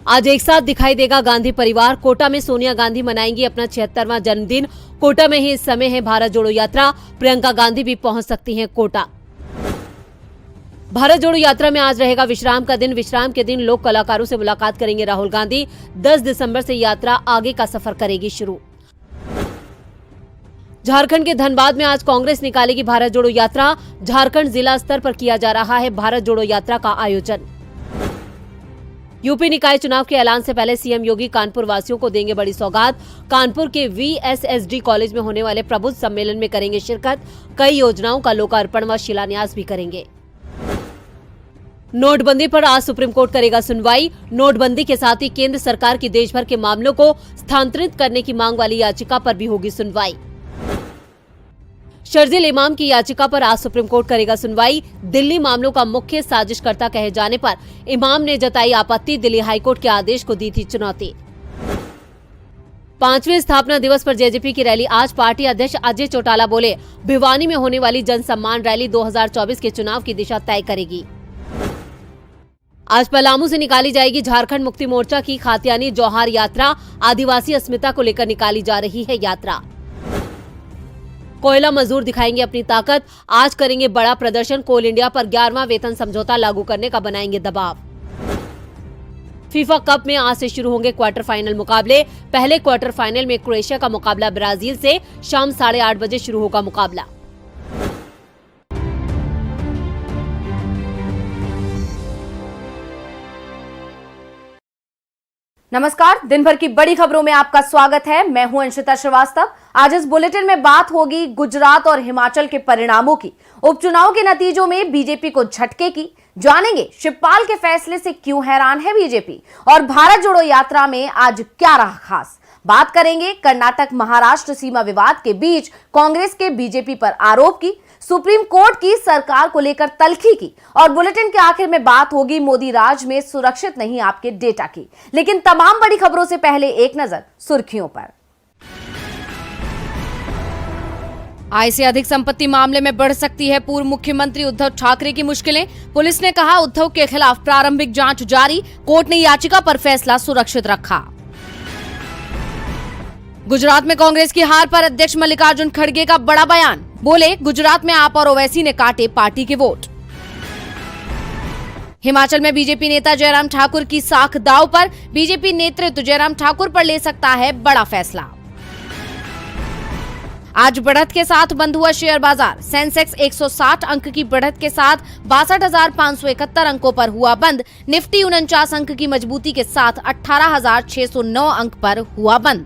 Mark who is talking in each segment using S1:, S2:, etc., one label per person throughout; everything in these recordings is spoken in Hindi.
S1: आज एक साथ दिखाई देगा गांधी परिवार। कोटा में सोनिया गांधी मनाएंगी अपना 76वां जन्मदिन। कोटा में ही इस समय है भारत जोड़ो यात्रा। प्रियंका गांधी भी पहुंच सकती हैं कोटा। भारत जोड़ो यात्रा में आज रहेगा विश्राम का दिन। विश्राम के दिन लोक कलाकारों से मुलाकात करेंगे राहुल गांधी। 10 दिसंबर से यात्रा आगे का सफर करेगी शुरू। झारखंड के धनबाद में आज कांग्रेस निकालेगी भारत जोड़ो यात्रा। झारखंड जिला स्तर पर किया जा रहा है भारत जोड़ो यात्रा का आयोजन। यूपी निकाय चुनाव के ऐलान से पहले सीएम योगी कानपुर वासियों को देंगे बड़ी सौगात। कानपुर के वीएसएसडी कॉलेज में होने वाले प्रबुद्ध सम्मेलन में करेंगे शिरकत। कई योजनाओं का लोकार्पण व शिलान्यास भी करेंगे। नोटबंदी पर आज सुप्रीम कोर्ट करेगा सुनवाई। नोटबंदी के साथ ही केंद्र सरकार की देश भर के मामलों को स्थानांतरित करने की मांग वाली याचिका पर भी होगी सुनवाई। शर्जील इमाम की याचिका पर आज सुप्रीम कोर्ट करेगा सुनवाई। दिल्ली मामलों का मुख्य साजिशकर्ता कहे जाने पर इमाम ने जताई आपत्ति। दिल्ली हाईकोर्ट के आदेश को दी थी चुनौती। 5वें स्थापना दिवस पर जेजेपी की रैली आज। पार्टी अध्यक्ष अजय चौटाला बोले, भिवानी में होने वाली जन सम्मान रैली 2024 के चुनाव की दिशा तय करेगी। आज पलामू से निकाली जाएगी झारखंड मुक्ति मोर्चा की खातियानी जौहार यात्रा। आदिवासी अस्मिता को लेकर निकाली जा रही है यात्रा। कोयला मजदूर दिखाएंगे अपनी ताकत। आज करेंगे बड़ा प्रदर्शन। कोल इंडिया पर 11वां वेतन समझौता लागू करने का बनाएंगे दबाव। फीफा कप में आज से शुरू होंगे क्वार्टर फाइनल मुकाबले। पहले क्वार्टर फाइनल में क्रोएशिया का मुकाबला ब्राजील से। शाम 8:30 बजे शुरू होगा मुकाबला।
S2: नमस्कार, दिन भर की बड़ी खबरों में आपका स्वागत है। मैं हूं अंशिता श्रीवास्तव। आज इस बुलेटिन में बात होगी गुजरात और हिमाचल के परिणामों की। उपचुनाव के नतीजों में बीजेपी को झटके की। जानेंगे शिवपाल के फैसले से क्यों हैरान है बीजेपी, और भारत जोड़ो यात्रा में आज क्या रहा खास। बात करेंगे कर्नाटक महाराष्ट्र सीमा विवाद के बीच कांग्रेस के बीजेपी पर आरोप की, सुप्रीम कोर्ट की सरकार को लेकर तल्खी की, और बुलेटिन के आखिर में बात होगी मोदी राज में सुरक्षित नहीं आपके डेटा की। लेकिन तमाम बड़ी खबरों से पहले एक नजर सुर्खियों पर।
S3: आय से अधिक संपत्ति मामले में बढ़ सकती है पूर्व मुख्यमंत्री उद्धव ठाकरे की मुश्किलें। पुलिस ने कहा उद्धव के खिलाफ प्रारंभिक जांच जारी। कोर्ट ने याचिका पर फैसला सुरक्षित रखा। गुजरात में कांग्रेस की हार पर अध्यक्ष मल्लिकार्जुन खड़गे का बड़ा बयान। बोले, गुजरात में आप और ओवैसी ने काटे पार्टी के वोट। हिमाचल में बीजेपी नेता जयराम ठाकुर की साख दांव पर। बीजेपी नेतृत्व जयराम ठाकुर पर ले सकता है बड़ा फैसला। आज बढ़त के साथ बंद हुआ शेयर बाजार। सेंसेक्स 160 अंक की बढ़त के साथ 62,571 अंकों पर हुआ बंद। निफ्टी 49 अंक की मजबूती के साथ 18,609 अंक पर हुआ बंद।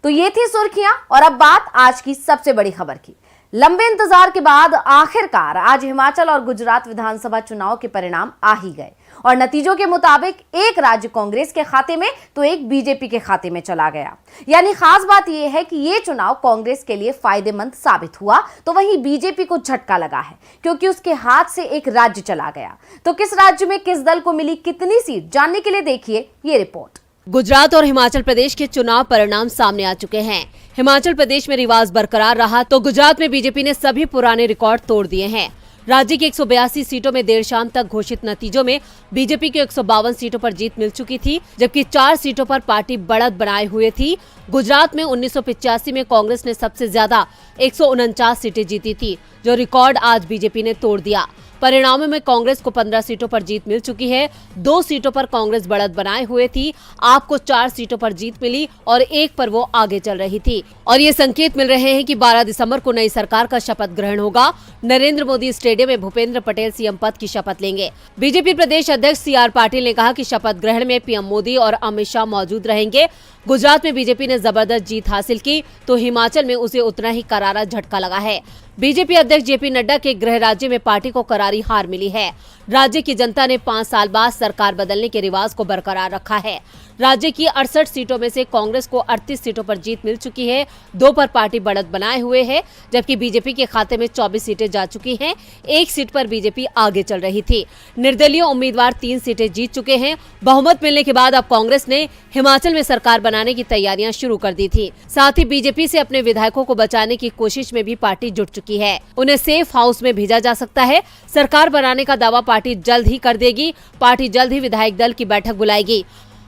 S2: तो ये थी सुर्खियां, और अब बात आज की सबसे बड़ी खबर की। लंबे इंतजार के बाद आखिरकार आज हिमाचल और गुजरात विधानसभा चुनाव के परिणाम आ ही गए, और नतीजों के मुताबिक एक राज्य कांग्रेस के खाते में तो एक बीजेपी के खाते में चला गया। यानी खास बात यह है कि ये चुनाव कांग्रेस के लिए फायदेमंद साबित हुआ, तो वहीं बीजेपी को झटका लगा है, क्योंकि उसके हाथ से एक राज्य चला गया। तो किस राज्य में किस दल को मिली कितनी सीट, जानने के लिए देखिए ये रिपोर्ट।
S1: गुजरात और हिमाचल प्रदेश के चुनाव परिणाम सामने आ चुके हैं। हिमाचल प्रदेश में रिवाज बरकरार रहा तो गुजरात में बीजेपी ने सभी पुराने रिकॉर्ड तोड़ दिए हैं। राज्य की 182 सीटों में देर शाम तक घोषित नतीजों में बीजेपी की 152 सीटों पर जीत मिल चुकी थी, जबकि 4 सीटों पर पार्टी बढ़त बनाए हुए थी। गुजरात में 1985 में कांग्रेस ने सबसे ज्यादा 149 सीटें जीती थी, जो रिकॉर्ड आज बीजेपी ने तोड़ दिया। परिणामों में कांग्रेस को 15 सीटों पर जीत मिल चुकी है। 2 सीटों पर कांग्रेस बढ़त बनाए हुए थी। आप को 4 सीटों पर जीत मिली और 1 पर वो आगे चल रही थी। और ये संकेत मिल रहे हैं कि 12 दिसंबर को नई सरकार का शपथ ग्रहण होगा। नरेंद्र मोदी स्टेडियम में भूपेंद्र पटेल सीएम पद की शपथ लेंगे। बीजेपी प्रदेश अध्यक्ष सीआर पाटिल ने कहा कि शपथ ग्रहण में पीएम मोदी और अमित शाह मौजूद रहेंगे। गुजरात में बीजेपी ने जबरदस्त जीत हासिल की तो हिमाचल में उसे उतना ही करारा झटका लगा है। बीजेपी अध्यक्ष जेपी नड्डा के गृह राज्य में पार्टी को करारी हार मिली है। राज्य की जनता ने 5 साल बाद सरकार बदलने के रिवाज को बरकरार रखा है। राज्य की 68 सीटों में से कांग्रेस को 38 सीटों पर जीत मिल चुकी है। 2 पर पार्टी बढ़त बनाए हुए है, जबकि बीजेपी के खाते में 24 सीटें जा चुकी हैं। 1 सीट पर बीजेपी आगे चल रही थी। निर्दलीय उम्मीदवार 3 सीटें जीत चुके हैं। बहुमत मिलने के बाद अब कांग्रेस ने हिमाचल में सरकार बनाने की तैयारियां शुरू कर दी थी। साथ ही बीजेपी से अपने विधायकों को बचाने की कोशिश में भी पार्टी जुट चुकी की है। उन्हें सेफ हाउस में भेजा जा सकता है। सरकार बनाने का दावा पार्टी जल्द ही कर देगी। पार्टी जल्द ही विधायक दल की बैठक बुलाएगी।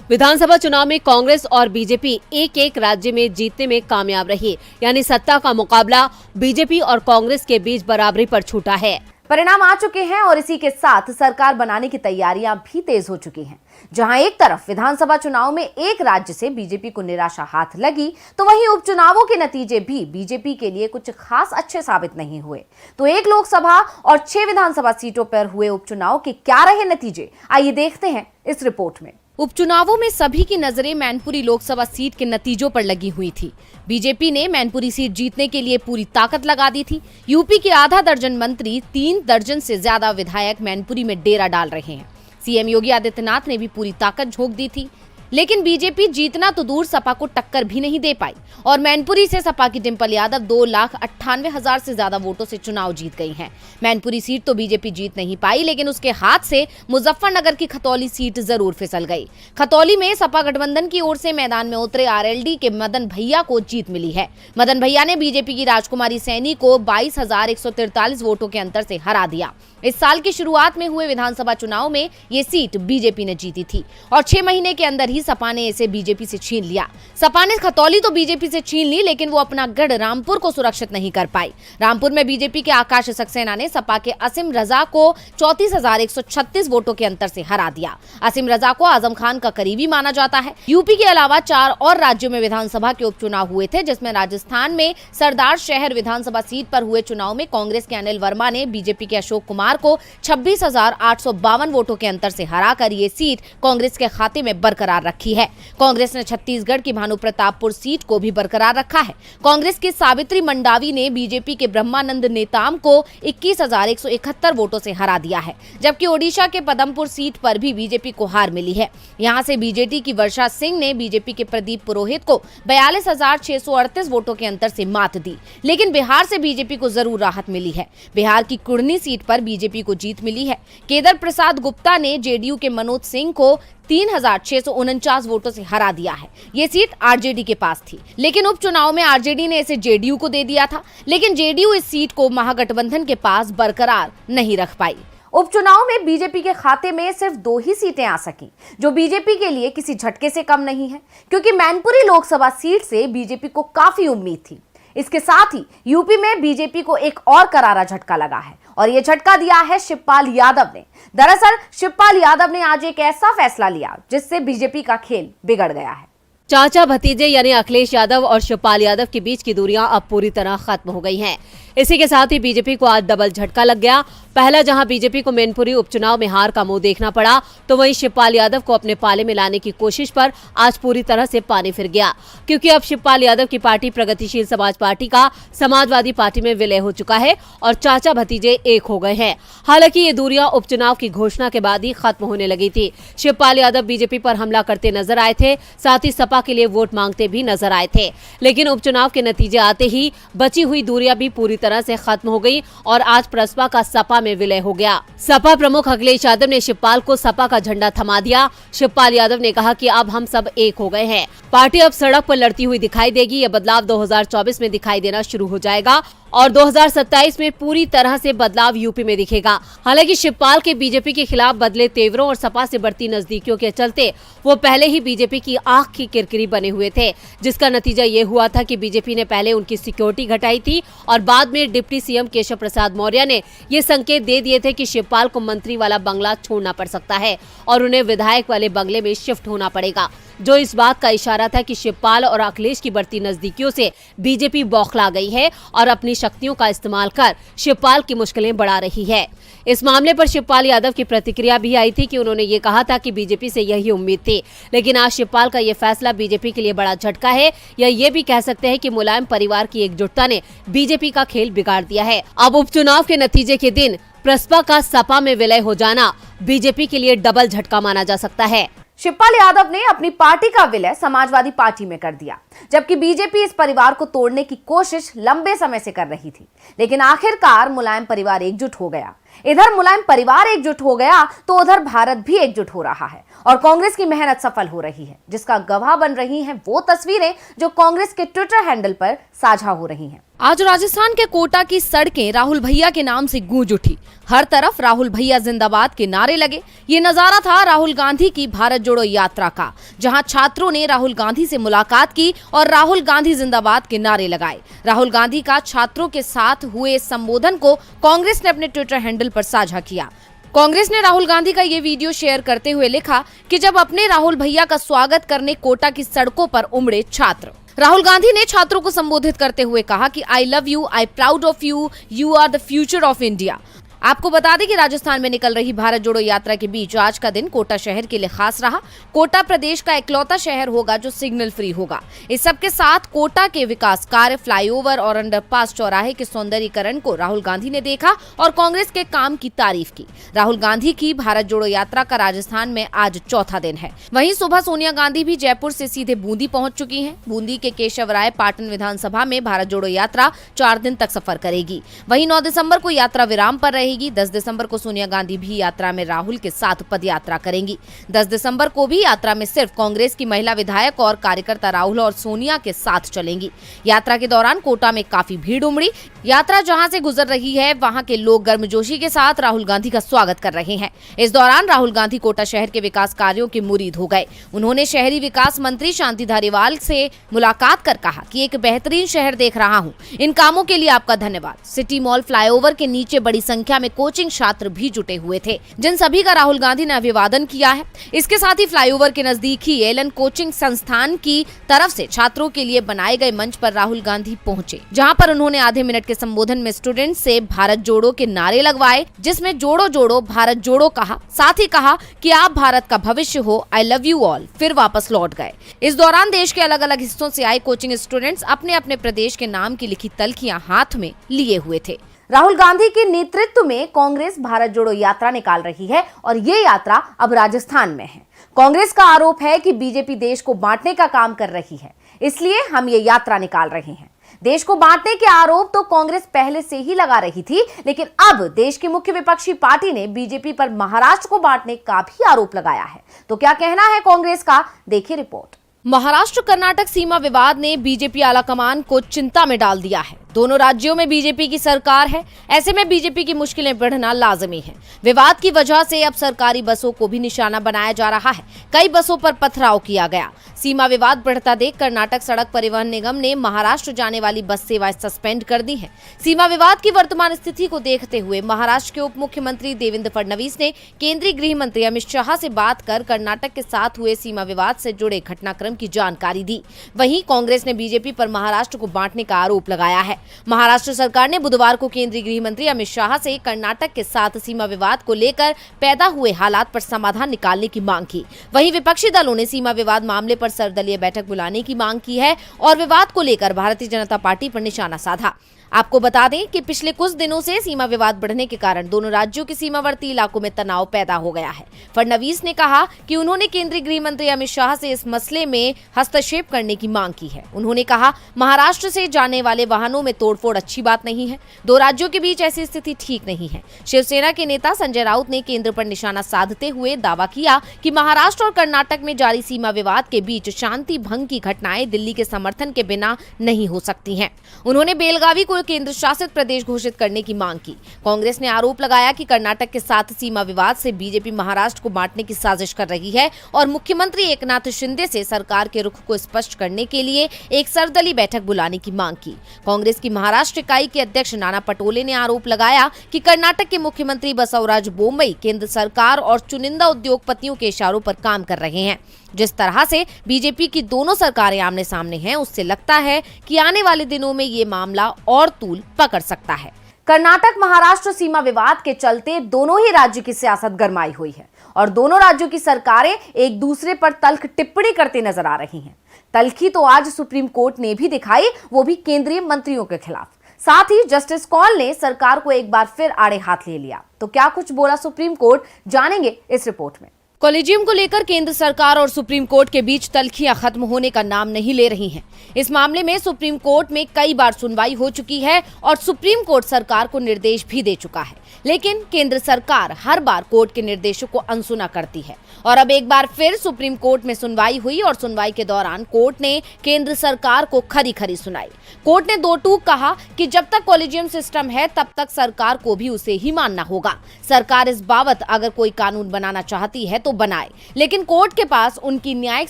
S1: विधानसभा चुनाव में कांग्रेस और बीजेपी एक एक राज्य में जीतने में कामयाब रही, यानी सत्ता का मुकाबला बीजेपी और कांग्रेस के बीच बराबरी पर छूटा है।
S2: परिणाम आ चुके हैं और इसी के साथ सरकार बनाने की तैयारियां भी तेज हो चुकी हैं। जहां एक तरफ विधानसभा चुनाव में एक राज्य से बीजेपी को निराशा हाथ लगी, तो वहीं उपचुनावों के नतीजे भी बीजेपी के लिए कुछ खास अच्छे साबित नहीं हुए। तो एक लोकसभा और 6 विधानसभा सीटों पर हुए उपचुनाव के क्या रहे नतीजे, आइए देखते हैं इस रिपोर्ट में।
S3: उपचुनावों में सभी की नजरें मैनपुरी लोकसभा सीट के नतीजों पर लगी हुई थी। बीजेपी ने मैनपुरी सीट जीतने के लिए पूरी ताकत लगा दी थी। यूपी के आधा दर्जन मंत्री, 3 दर्जन से ज्यादा विधायक मैनपुरी में डेरा डाल रहे हैं। सीएम योगी आदित्यनाथ ने भी पूरी ताकत झोंक दी थी, लेकिन बीजेपी जीतना तो दूर सपा को टक्कर भी नहीं दे पाई और मैनपुरी से सपा की डिंपल यादव 2,98,000 से ज्यादा वोटों से चुनाव जीत गई हैं। मैनपुरी सीट तो बीजेपी जीत नहीं पाई, लेकिन उसके हाथ से मुजफ्फरनगर की खतौली सीट जरूर फिसल गई। खतौली में सपा गठबंधन की ओर से मैदान में उतरे आरएलडी के मदन भैया को जीत मिली है। मदन भैया ने बीजेपी की राजकुमारी सैनी को 22,143 वोटों के अंतर से हरा दिया। इस साल की शुरुआत में हुए विधानसभा चुनाव में ये सीट बीजेपी ने जीती थी और 6 महीने के अंदर ही सपा ने इसे बीजेपी से छीन लिया। सपा ने खतौली तो बीजेपी से छीन ली, लेकिन वो अपना गढ़ रामपुर को सुरक्षित नहीं कर पाई। रामपुर में बीजेपी के आकाश सक्सेना ने सपा के असीम रजा को 34,136 वोटों के अंतर से हरा दिया। असीम रजा को आजम खान का करीबी माना जाता है। यूपी के अलावा 4 और राज्यों में विधानसभा के उपचुनाव हुए थे, जिसमें राजस्थान में सरदार शहर विधानसभा सीट पर हुए चुनाव में कांग्रेस के अनिल वर्मा ने बीजेपी के अशोक कुमार को 26,852 वोटों के अंतर से हराकर ये सीट कांग्रेस के खाते में बरकरार रखी है। कांग्रेस ने छत्तीसगढ़ की भानु प्रतापपुर सीट को भी बरकरार रखा है। कांग्रेस की सावित्री मंडावी ने बीजेपी के ब्रह्मानंद नेताम को 21,171 वोटों से हरा दिया है, जबकि ओडिशा के पदमपुर सीट पर भी बीजेपी को हार मिली है। यहां से बीजेडी की वर्षा सिंह ने बीजेपी के प्रदीप पुरोहित को 42,638 वोटों के अंतर से मात दी, लेकिन बिहार से बीजेपी को जरूर राहत मिली है। बिहार की कुर्नी सीट पर बीजेपी को जीत मिली है। केदार प्रसाद गुप्ता ने जेडीयू के मनोज सिंह को 3,649 वोटों से हरा दिया है। ये सीट आरजेडी के पास थी, लेकिन उपचुनाव में आरजेडी ने इसे जेडीयू को दे दिया था, लेकिन जेडीयू इस सीट को महागठबंधन के पास बरकरार नहीं रख पाई।
S2: उपचुनाव में बीजेपी के खाते में सिर्फ 2 ही सीटें आ सकी, जो बीजेपी के लिए किसी झटके से कम नहीं है, क्योंकि मैनपुरी लोकसभा सीट से बीजेपी को काफी उम्मीद थी। इसके साथ ही यूपी में बीजेपी को एक और करारा झटका लगा है और ये झटका दिया है शिवपाल यादव ने। दरअसल शिवपाल यादव ने आज एक ऐसा फैसला लिया जिससे बीजेपी का खेल बिगड़ गया है।
S1: चाचा भतीजे यानी अखिलेश यादव और शिवपाल यादव के बीच की दूरियां अब पूरी तरह खत्म हो गई हैं। इसी के साथ ही बीजेपी को आज डबल झटका लग गया। पहला जहां बीजेपी को मैनपुरी उपचुनाव में हार का मुंह देखना पड़ा, तो वहीं शिवपाल यादव को अपने पाले में लाने की कोशिश पर आज पूरी तरह से पानी फिर गया, क्योंकि अब शिवपाल यादव की पार्टी प्रगतिशील समाज पार्टी का समाजवादी पार्टी में विलय हो चुका है और चाचा भतीजे एक हो गए हैं। हालांकि ये दूरियां उपचुनाव की घोषणा के बाद ही खत्म होने लगी थी। शिवपाल यादव बीजेपी पर हमला करते नजर आए थे, साथ ही सपा के लिए वोट मांगते भी नजर आए थे, लेकिन उपचुनाव के नतीजे आते ही बची हुई दूरियां भी पूरी तरह से खत्म हो गई और आज प्रसपा का सपा में विलय हो गया। सपा प्रमुख अखिलेश यादव ने शिवपाल को सपा का झंडा थमा दिया। शिवपाल यादव ने कहा कि अब हम सब एक हो गए हैं, पार्टी अब सड़क पर लड़ती हुई दिखाई देगी। यह बदलाव 2024 में दिखाई देना शुरू हो जाएगा और 2027 में पूरी तरह से बदलाव यूपी में दिखेगा। हालांकि शिवपाल के बीजेपी के खिलाफ बदले तेवरों और सपा से बढ़ती नजदीकियों के चलते वो पहले ही बीजेपी की आंख की किरकिरी बने हुए थे, जिसका नतीजा ये हुआ था कि बीजेपी ने पहले उनकी सिक्योरिटी घटाई थी और बाद में डिप्टी सीएम केशव प्रसाद मौर्य ने ये संकेत दे दिए थे कि शिवपाल को मंत्री वाला बंगला छोड़ना पड़ सकता है और उन्हें विधायक वाले बंगले में शिफ्ट होना पड़ेगा, जो इस बात का इशारा था कि शिवपाल और अखिलेश की बढ़ती नजदीकियों से बीजेपी बौखला गई है और अपनी शक्तियों का इस्तेमाल कर शिवपाल की मुश्किलें बढ़ा रही है। इस मामले पर शिवपाल यादव की प्रतिक्रिया भी आई थी कि उन्होंने ये कहा था कि बीजेपी से यही उम्मीद थी, लेकिन आज शिवपाल का ये फैसला बीजेपी के लिए बड़ा झटका है, या ये भी कह सकते हैं कि मुलायम परिवार की एकजुटता ने बीजेपी का खेल बिगाड़ दिया है। अब उपचुनाव के नतीजे के दिन प्रसपा का सपा में विलय हो जाना बीजेपी के लिए डबल झटका माना जा सकता है।
S2: शिवपाल यादव ने अपनी पार्टी का विलय समाजवादी पार्टी में कर दिया, जबकि बीजेपी इस परिवार को तोड़ने की कोशिश लंबे समय से कर रही थी, लेकिन आखिरकार मुलायम परिवार एकजुट हो गया। इधर मुलायम परिवार एकजुट हो गया तो उधर भारत भी एकजुट हो रहा है और कांग्रेस की मेहनत सफल हो रही है, जिसका गवाह बन रही हैं वो तस्वीरें जो कांग्रेस के ट्विटर हैंडल पर साझा हो रही हैं।
S3: आज राजस्थान के कोटा की सड़कें राहुल भैया के नाम से गूंज उठी। हर तरफ राहुल भैया जिंदाबाद के नारे लगे। ये नजारा था राहुल गांधी की भारत जोड़ो यात्रा का, जहां छात्रों ने राहुल गांधी से मुलाकात की और राहुल गांधी जिंदाबाद के नारे लगाए। राहुल गांधी का छात्रों के साथ हुए संबोधन को कांग्रेस ने अपने ट्विटर हैंडल पर साझा किया। कांग्रेस ने राहुल गांधी का ये वीडियो शेयर करते हुए लिखा कि जब अपने राहुल भैया का स्वागत करने कोटा की सड़कों पर उमड़े छात्र। राहुल गांधी ने छात्रों को संबोधित करते हुए कहा कि I love you, I proud of you, you are the future of India. आपको बता दें कि राजस्थान में निकल रही भारत जोड़ो यात्रा के बीच आज का दिन कोटा शहर के लिए खास रहा। कोटा प्रदेश का इकलौता शहर होगा जो सिग्नल फ्री होगा। इस सब के साथ कोटा के विकास कार्य, फ्लाईओवर और अंडरपास, चौराहे के सौंदर्यीकरण को राहुल गांधी ने देखा और कांग्रेस के काम की तारीफ की। राहुल गांधी की भारत जोड़ो यात्रा का राजस्थान में आज चौथा दिन है। वहीं सुबह सोनिया गांधी भी जयपुर से सीधे बूंदी पहुंच चुकी हैं। बूंदी के केशव राय पाटन विधानसभा में भारत जोड़ो यात्रा 4 दिन तक सफर करेगी। वहीं 9 दिसंबर को यात्रा विराम पर रहेगी। 10 दिसंबर को सोनिया गांधी भी यात्रा में राहुल के साथ पदयात्रा करेंगी। 10 दिसंबर को भी यात्रा में सिर्फ कांग्रेस की महिला विधायक और कार्यकर्ता राहुल और सोनिया के साथ चलेंगी। यात्रा के दौरान कोटा में काफी भीड़ उमड़ी। यात्रा जहां से गुजर रही है वहां के लोग गर्मजोशी के साथ राहुल गांधी का स्वागत कर रहे हैं। इस दौरान राहुल गांधी कोटा शहर के विकास कार्यों के मुरीद हो गए। उन्होंने शहरी विकास मंत्री शांति धारीवाल से मुलाकात कर कहा कि एक बेहतरीन शहर देख रहा हूं, इन कामों के लिए आपका धन्यवाद। सिटी मॉल फ्लाईओवर के नीचे बड़ी संख्या में कोचिंग छात्र भी जुटे हुए थे, जिन सभी का राहुल गांधी ने अभिवादन किया है। इसके साथ ही फ्लाईओवर के नजदीक ही एलन कोचिंग संस्थान की तरफ से छात्रों के लिए बनाए गए मंच पर राहुल गांधी पहुंचे, जहां पर उन्होंने आधे मिनट के संबोधन में स्टूडेंट से भारत जोड़ो के नारे लगवाए, जिसमें जोड़ो जोड़ो भारत जोड़ो कहा। साथ ही कहा कि आप भारत का भविष्य हो, आई लव यू ऑल। फिर वापस लौट गए। इस दौरान देश के अलग अलग हिस्सों से आए कोचिंग स्टूडेंट्स अपने अपने प्रदेश के नाम की लिखी तल्खियां हाथ में लिए हुए थे।
S2: राहुल गांधी के नेतृत्व में कांग्रेस भारत जोड़ो यात्रा निकाल रही है और ये यात्रा अब राजस्थान में है। कांग्रेस का आरोप है कि बीजेपी देश को बांटने का काम कर रही है, इसलिए हम ये यात्रा निकाल रहे हैं। देश को बांटने के आरोप तो कांग्रेस पहले से ही लगा रही थी, लेकिन अब देश की मुख्य विपक्षी पार्टी ने बीजेपी पर महाराष्ट्र को बांटने का भी आरोप लगाया है। तो क्या कहना है कांग्रेस का, देखिए रिपोर्ट।
S3: महाराष्ट्र कर्नाटक सीमा विवाद ने बीजेपी आलाकमान को चिंता में डाल दिया है। दोनों राज्यों में बीजेपी की सरकार है, ऐसे में बीजेपी की मुश्किलें बढ़ना लाजमी है। विवाद की वजह से अब सरकारी बसों को भी निशाना बनाया जा रहा है। कई बसों पर पथराव किया गया। सीमा विवाद बढ़ता देख कर्नाटक सड़क परिवहन निगम ने महाराष्ट्र जाने वाली बस सेवाएं सस्पेंड कर दी है। सीमा विवाद की वर्तमान स्थिति को देखते हुए महाराष्ट्र के उप मुख्यमंत्री देवेंद्र फडणवीस ने केंद्रीय गृह मंत्री अमित शाह से बात कर कर्नाटक के साथ हुए सीमा विवाद से जुड़े घटनाक्रम की जानकारी दी। वहीं कांग्रेस ने बीजेपी पर महाराष्ट्र को बांटने का आरोप लगाया है। महाराष्ट्र सरकार ने बुधवार को केंद्रीय गृह मंत्री अमित शाह से कर्नाटक के साथ सीमा विवाद को लेकर पैदा हुए हालात पर समाधान निकालने की मांग की। वहीं विपक्षी दलों ने सीमा विवाद मामले पर सर्वदलीय बैठक बुलाने की मांग की है और विवाद को लेकर भारतीय जनता पार्टी पर निशाना साधा। आपको बता दें कि पिछले कुछ दिनों से सीमा विवाद बढ़ने के कारण दोनों राज्यों के सीमावर्ती इलाकों में तनाव पैदा हो गया है। फडणवीस ने कहा कि उन्होंने केंद्रीय गृह मंत्री अमित शाह से इस मसले में हस्तक्षेप करने की मांग की है। उन्होंने कहा, महाराष्ट्र से जाने वाले वाहनों में तोड़फोड़ अच्छी बात नहीं है। दो राज्यों के बीच ऐसी स्थिति ठीक नहीं है। शिवसेना के नेता संजय राउत ने केंद्र पर निशाना साधते हुए दावा किया कि महाराष्ट्र और कर्नाटक में जारी सीमा विवाद के बीच शांति भंग की घटनाएं दिल्ली के समर्थन के बिना नहीं हो सकती हैं। उन्होंने बेलगावी को केंद्र शासित प्रदेश घोषित करने की मांग की। कांग्रेस ने आरोप लगाया कि कर्नाटक के साथ सीमा विवाद से बीजेपी महाराष्ट्र को बांटने की साजिश कर रही है और मुख्यमंत्री एकनाथ शिंदे से सरकार के रुख को स्पष्ट करने के लिए एक सर्वदलीय बैठक बुलाने की मांग की। कांग्रेस की महाराष्ट्र इकाई के अध्यक्ष नाना पटोले ने आरोप लगाया कि कर्नाटक के मुख्यमंत्री बसवराज बोम्मई केंद्र सरकार और चुनिंदा उद्योगपतियों के इशारों पर काम कर रहे हैं। जिस तरह से बीजेपी की दोनों सरकारें आमने सामने हैं, उससे लगता है कि आने वाले दिनों में ये मामला और तूल पकड़ सकता है।
S2: कर्नाटक महाराष्ट्र सीमा विवाद के चलते दोनों ही राज्य की सियासत गरमाई हुई है और दोनों राज्यों की सरकारें एक दूसरे पर तल्ख टिप्पणी करते नजर आ रही हैं। तल्खी तो आज सुप्रीम कोर्ट ने भी दिखाई, वो भी केंद्रीय मंत्रियों के खिलाफ। साथ ही जस्टिस कौल ने सरकार को एक बार फिर आड़े हाथ ले लिया। तो क्या कुछ बोला सुप्रीम कोर्ट, जानेंगे इस रिपोर्ट में।
S3: कॉलेजियम को लेकर केंद्र सरकार और सुप्रीम कोर्ट के बीच तल्खियां खत्म होने का नाम नहीं ले रही हैं। इस मामले में सुप्रीम कोर्ट में कई बार सुनवाई हो चुकी है और सुप्रीम कोर्ट सरकार को निर्देश भी दे चुका है, लेकिन केंद्र सरकार हर बार कोर्ट के निर्देशों को अनसुना करती है। और अब एक बार फिर सुप्रीम कोर्ट में सुनवाई हुई और सुनवाई के दौरान कोर्ट ने केंद्र सरकार को खरी खरी सुनाई। कोर्ट ने दो टूक कहा कि जब तक कॉलेजियम सिस्टम है तब तक सरकार को भी उसे ही मानना होगा। सरकार इस बाबत अगर कोई कानून बनाना चाहती है तो बनाए, लेकिन कोर्ट के पास उनकी न्यायिक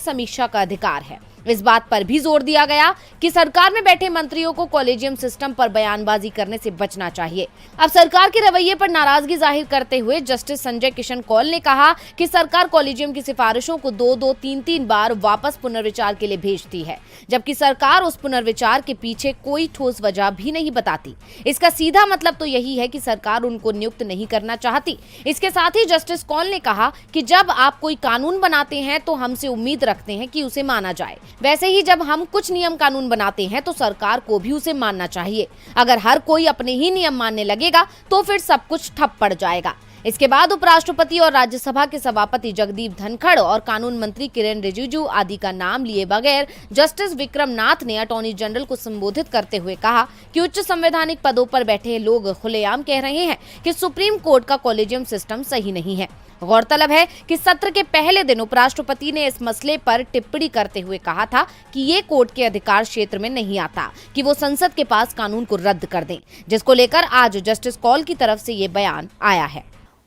S3: समीक्षा का अधिकार है। इस बात पर भी जोर दिया गया कि सरकार में बैठे मंत्रियों को कॉलेजियम सिस्टम पर बयानबाजी करने से बचना चाहिए। अब सरकार के रवैये पर नाराजगी जाहिर करते हुए जस्टिस संजय किशन कौल ने कहा कि सरकार कॉलेजियम की सिफारिशों को 2-3 बार वापस पुनर्विचार के लिए भेजती है, जबकि सरकार उस पुनर्विचार के पीछे कोई ठोस वजह भी नहीं बताती। इसका सीधा मतलब तो यही है कि सरकार उनको नियुक्त नहीं करना चाहती। इसके साथ ही जस्टिस कौल ने कहा कि जब आप कोई कानून बनाते हैं तो हमसे उम्मीद रखते हैं कि उसे माना जाए, वैसे ही जब हम कुछ नियम कानून बनाते हैं तो सरकार को भी उसे मानना चाहिए। अगर हर कोई अपने ही नियम मानने लगेगा तो फिर सब कुछ ठप पड़ जाएगा। इसके बाद उपराष्ट्रपति और राज्यसभा के सभापति जगदीप धनखड़ और कानून मंत्री किरेन रिजिजू आदि का नाम लिए बगैर जस्टिस विक्रम नाथ ने अटॉर्नी जनरल को संबोधित करते हुए कहा कि उच्च संवैधानिक पदों पर बैठे लोग खुलेआम कह रहे हैं कि सुप्रीम कोर्ट का कॉलेजियम सिस्टम सही नहीं है। गौरतलब है कि सत्र के पहले दिन उपराष्ट्रपति ने इस मसले पर टिप्पणी करते हुए कहा था कि ये कोर्ट के अधिकार क्षेत्र में नहीं आता कि वो संसद के पास कानून को रद्द कर दें, जिसको लेकर आज जस्टिस कौल की तरफ से ये बयान आया है।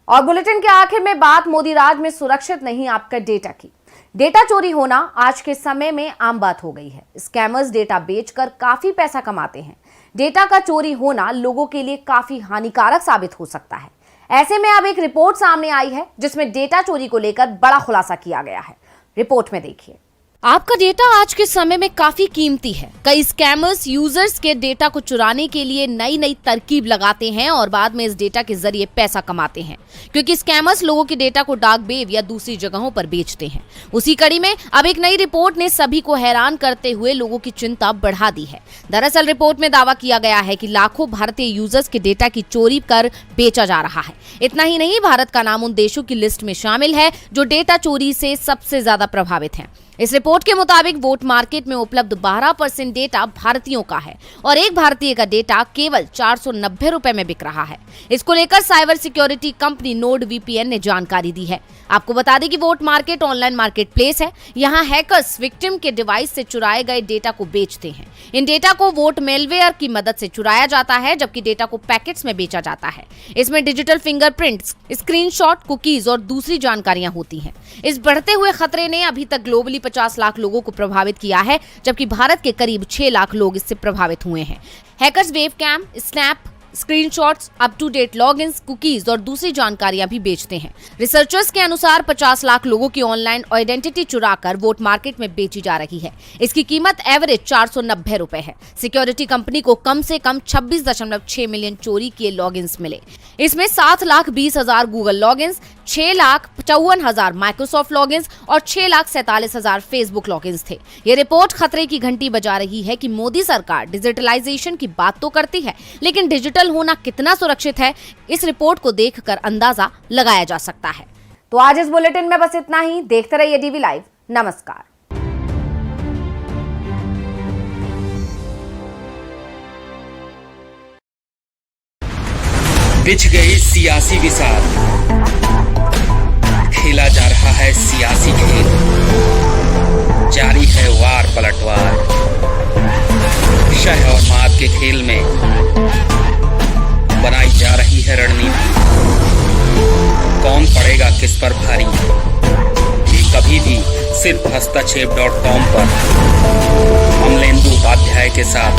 S2: और बुलेटिन के आखिर में बात मोदी राज में सुरक्षित नहीं आपका डेटा की। डेटा चोरी होना आज के समय में आम बात हो गई है। स्कैमर्स डेटा बेचकर काफी पैसा कमाते हैं। डेटा का चोरी होना लोगों के लिए काफी हानिकारक साबित हो सकता है। ऐसे में अब एक रिपोर्ट सामने आई है जिसमें डेटा चोरी को लेकर बड़ा खुलासा किया गया है। रिपोर्ट में देखिए।
S3: आपका डेटा आज के समय में काफी कीमती है। कई स्कैमर्स यूजर्स के डेटा को चुराने के लिए नई नई तरकीब लगाते हैं और बाद में इस डेटा के जरिए पैसा कमाते हैं, क्योंकि स्कैमर्स लोगों के डेटा को डार्क वेब या दूसरी जगहों पर बेचते हैं। उसी कड़ी में अब एक नई रिपोर्ट ने सभी को हैरान करते हुए लोगों की चिंता बढ़ा दी है। दरअसल रिपोर्ट में दावा किया गया है कि लाखों भारतीय यूजर्स के डेटा की चोरी कर बेचा जा रहा है। इतना ही नहीं, भारत का नाम उन देशों की लिस्ट में शामिल है जो डेटा चोरी से सबसे ज्यादा प्रभावित हैं। इस रिपोर्ट के मुताबिक वोट मार्केट में उपलब्ध 12% डेटा भारतीयों का है और एक भारतीय का डेटा केवल 490 रुपए में बिक रहा है। इसको लेकर cyber security company node VPN ने जानकारी दी है। आपको बता दें कि vote market online market place है। यहाँ हैकर्स विक्टिम के डिवाइस से चुराए गए डेटा को बेचते हैं। इन डेटा को वोट मेलवेयर की मदद से चुराया जाता है, जबकि डेटा को पैकेट्स में बेचा जाता है। इसमें डिजिटल फिंगरप्रिंट्स, स्क्रीनशॉट, कुकीज और दूसरी जानकारियां होती हैं। इस बढ़ते हुए खतरे ने अभी तक ग्लोबली 50 लाख लोगों को प्रभावित किया है, जबकि भारत के करीब 6 लाख लोग इससे प्रभावित हुए हैं। Hackers webcam, snap, screenshots, up to date logins, cookies और दूसरी जानकारियां भी बेचते हैं। रिसर्चर्स के अनुसार 50 लाख लोगों की ऑनलाइन आइडेंटिटी चुराकर वोट मार्केट में बेची जा रही है। इसकी कीमत एवरेज 490 रुपए है। सिक्योरिटी कंपनी को कम से कम 26.6 मिलियन चोरी किए लॉगिन्स मिले। इसमें 7,20,000 गूगल लॉगिन्स, 6,54,000 माइक्रोसॉफ्ट लॉगिन्स और 6,47,000 फेसबुक लॉगिन्स थे। ये रिपोर्ट खतरे की घंटी बजा रही है कि मोदी सरकार डिजिटलाइजेशन की बात तो करती है, लेकिन डिजिटल होना कितना सुरक्षित है, इस रिपोर्ट को देखकर अंदाजा लगाया जा सकता है।
S2: तो आज इस बुलेटिन में बस इतना ही। देखते रहिए डीवी लाइव। नमस्कार।
S4: बिछ गई सियासी विसार, खेला जा रहा है सियासी खेल, जारी है वार पलटवार। शह और मात के खेल में बनाई जा रही है रणनीति। कौन पड़ेगा किस पर भारी, ये कभी भी सिर्फ हस्तक्षेप.com पर अमलेंदु उपाध्याय के साथ।